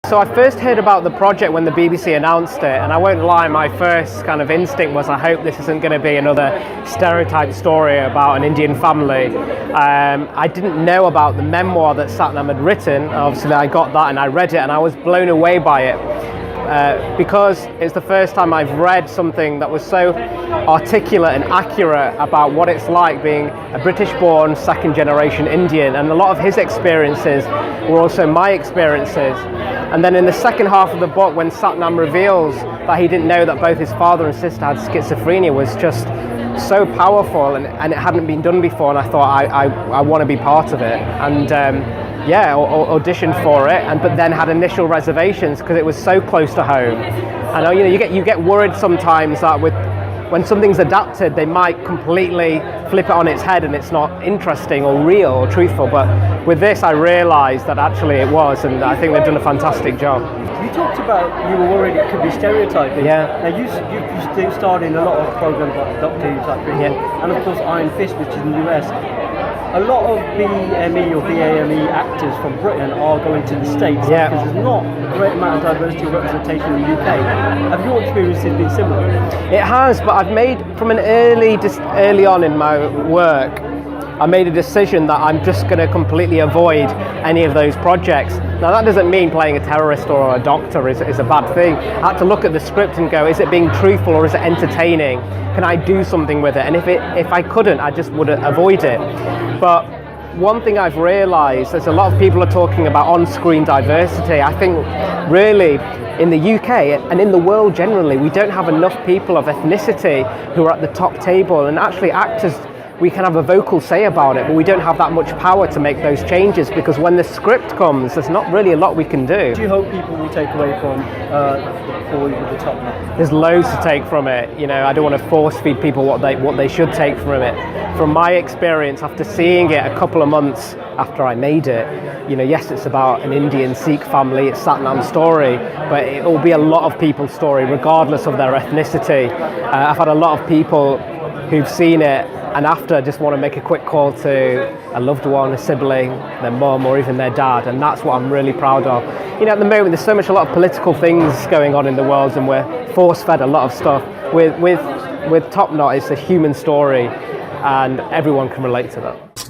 So I first heard about the project when the BBC announced it, and I won't lie, my first kind of instinct was I hope this isn't going to be another stereotype story about an Indian family. I didn't know about the memoir that Satnam had written. Obviously I got that and I read it and I was blown away by it. Because it's the first time I've read something that was so articulate and accurate about what it's like being a British-born second-generation Indian, and a lot of his experiences were also my experiences. And then in the second half of the book, when Satnam reveals that he didn't know that both his father and sister had schizophrenia, was just so powerful, and it hadn't been done before, and I thought I want to be part of it. And auditioned for it, but then had initial reservations because it was so close to home. I know you get worried sometimes that when something's adapted, they might completely flip it on its head and it's not interesting or real or truthful. But with this, I realised that actually it was, and I think they've done a fantastic job. You talked about you were worried it could be stereotyping. Yeah. Now you starred in a lot of programs like Doctor Who type thing, and of course Iron Fist, which is in the US. A lot of BME or BAME actors from Britain are going to the States because there's not a great amount of diversity or representation in the UK. Have your experiences been similar? It has, but I've made, from an early on in my work, I made a decision that I'm just going to completely avoid any of those projects. Now that doesn't mean playing a terrorist or a doctor is a bad thing. I had to look at the script and go, is it being truthful or is it entertaining? Can I do something with it? And if I couldn't, I just would avoid it. But one thing I've realised, there's a lot of people are talking about on-screen diversity. I think really in the UK and in the world generally, we don't have enough people of ethnicity who are at the top table, and actually actors, we can have a vocal say about it, but we don't have that much power to make those changes, because when the script comes, there's not really a lot we can do. Do you hope people will take away from Boys with the Topknot? There's loads to take from it. I don't want to force feed people what they should take from it. From my experience, after seeing it a couple of months after I made it, yes, it's about an Indian Sikh family, it's Satnam's story, but it will be a lot of people's story, regardless of their ethnicity. I've had a lot of people who've seen it and after just want to make a quick call to a loved one, a sibling, their mum, or even their dad, and that's what I'm really proud of. At the moment there's a lot of political things going on in the world, and we're force-fed a lot of stuff. With Topknot, it's a human story, and everyone can relate to that.